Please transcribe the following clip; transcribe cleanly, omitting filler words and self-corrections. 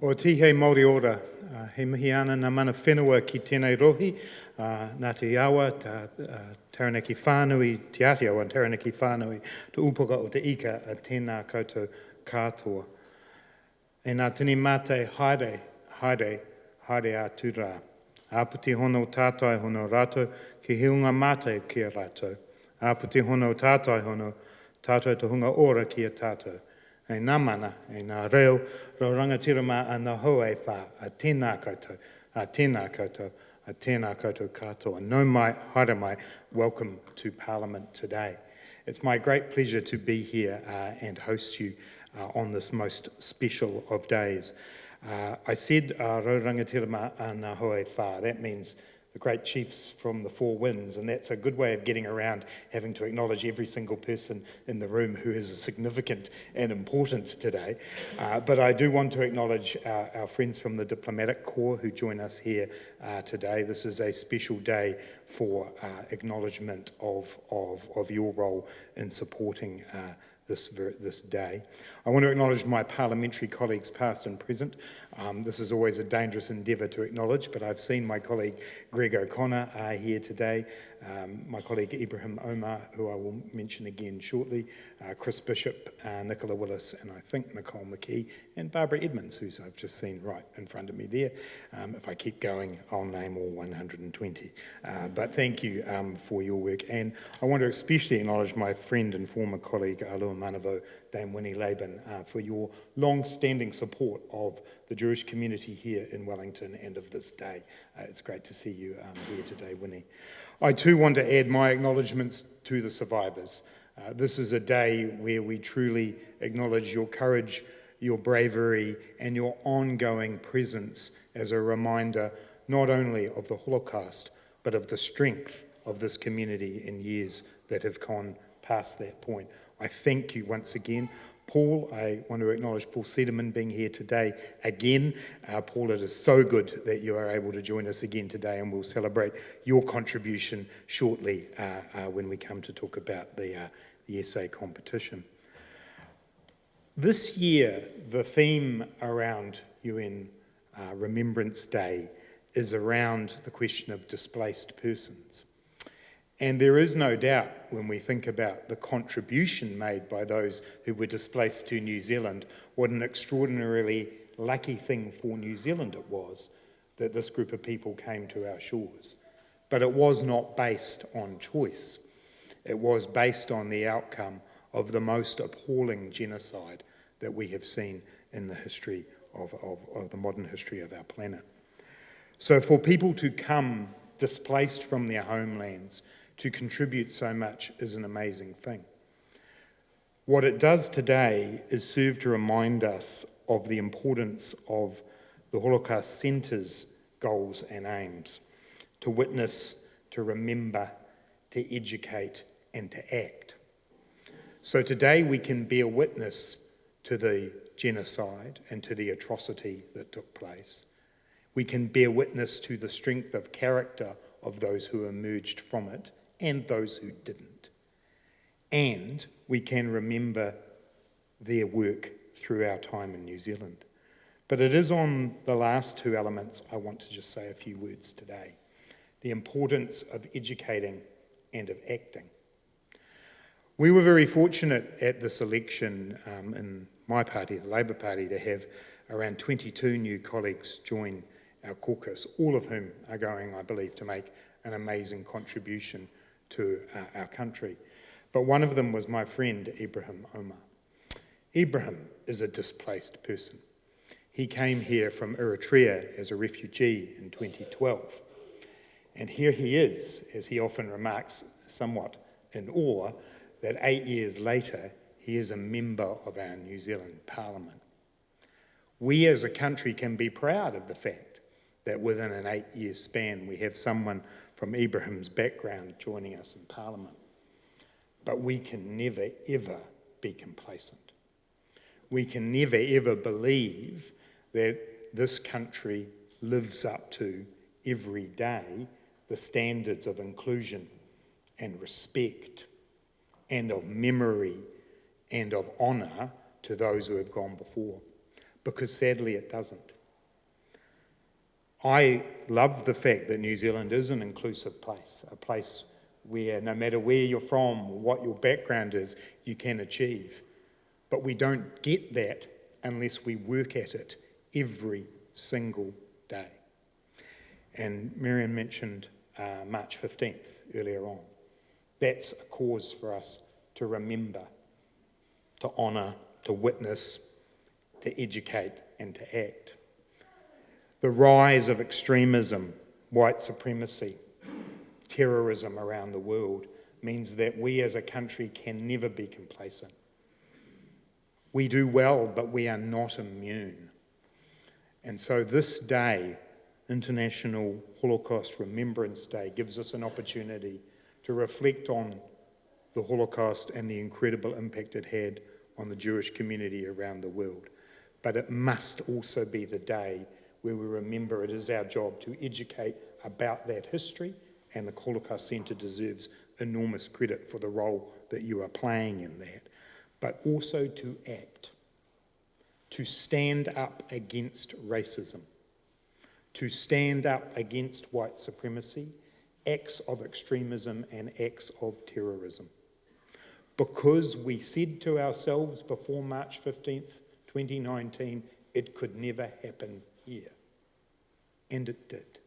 O tihe Māori ora, he mihi ana ngā mana whenua ki tēnei rohi, nā te iawa, Taranaki whānui, te ati awa Taranaki whānui, te upuka o te ika a tēnā koutou katoa. E nā tini mate haere, haere, haere atu rā. Aputi hono tātai hono rātou, ki hiunga mate ki a rātou. Aputi hono tātai hono, tātou te hunga ora ki a tātou. E nā mana, e nā reo, ro rangatirama a nā hoe whā, a tēnā koutou, a tēnā koutou, a tēnā koutou katoa. No mai, haere mai, welcome to Parliament today. It's my great pleasure to be here and host you on this most special of days. I said ro rangatirama a nā hoe whā, that means the great chiefs from the four winds, and that's a good way of getting around having to acknowledge every single person in the room who is significant and important today. But I do want to acknowledge our friends from the Diplomatic Corps who join us here today. This is a special day for acknowledgement of your role in supporting this day. I want to acknowledge my parliamentary colleagues past and present. This is always a dangerous endeavour to acknowledge, but I've seen my colleague Greg O'Connor here today, my colleague Ibrahim Omar, who I will mention again shortly, Chris Bishop, Nicola Willis, and I think Nicole McKee, and Barbara Edmonds, who I've just seen right in front of me there. If I keep going, I'll name all 120. But thank you for your work. And I want to especially acknowledge my friend and former colleague, Alua Manavo, Dame Winnie Laban, for your long-standing support of the Jewish community here in Wellington and of this day. It's great to see you here today, Winnie. I too want to add my acknowledgements to the survivors. This is a day where we truly acknowledge your courage, your bravery, and your ongoing presence as a reminder not only of the Holocaust, but of the strength of this community in years that have gone past that point. I thank you once again. Paul, I want to acknowledge Paul Sederman being here today again. Paul, it is so good that you are able to join us again today, and we'll celebrate your contribution shortly when we come to talk about the essay competition. This year, the theme around UN Remembrance Day is around the question of displaced persons. And there is no doubt when we think about the contribution made by those who were displaced to New Zealand, what an extraordinarily lucky thing for New Zealand it was that this group of people came to our shores. But it was not based on choice. It was based on the outcome of the most appalling genocide that we have seen in the history of the modern history of our planet. So for people to come displaced from their homelands, to contribute so much is an amazing thing. What it does today is serve to remind us of the importance of the Holocaust Centre's goals and aims, to witness, to remember, to educate, and to act. So today we can bear witness to the genocide and to the atrocity that took place. We can bear witness to the strength of character of those who emerged from it and those who didn't. And we can remember their work through our time in New Zealand. But it is on the last two elements I want to just say a few words today. The importance of educating and of acting. We were very fortunate at this election in my party, the Labour Party, to have around 22 new colleagues join our caucus, all of whom are going, I believe, to make an amazing contribution to our country. But one of them was my friend, Ibrahim Omar. Ibrahim is a displaced person. He came here from Eritrea as a refugee in 2012. And here he is, as he often remarks, somewhat in awe, that 8 years later, he is a member of our New Zealand Parliament. We as a country can be proud of the fact that within an 8-year span, we have someone from Ibrahim's background joining us in Parliament. But we can never, ever be complacent. We can never, ever believe that this country lives up to, every day, the standards of inclusion and respect and of memory and of honour to those who have gone before. because sadly it doesn't. I love the fact that New Zealand is an inclusive place, a place where no matter where you're from or what your background is, you can achieve. But we don't get that unless we work at it every single day. And Miriam mentioned March 15th earlier on. That's a cause for us to remember, to honour, to witness, to educate and to act. The rise of extremism, white supremacy, terrorism around the world means that we as a country can never be complacent. We do well, but we are not immune. And so this day, International Holocaust Remembrance Day, gives us an opportunity to reflect on the Holocaust and the incredible impact it had on the Jewish community around the world. But it must also be the day where we remember it is our job to educate about that history, and the Holocaust Centre deserves enormous credit for the role that you are playing in that, but also to act, to stand up against racism, to stand up against white supremacy, acts of extremism and acts of terrorism. Because we said to ourselves before March 15th, 2019, it could never happen here. And it did.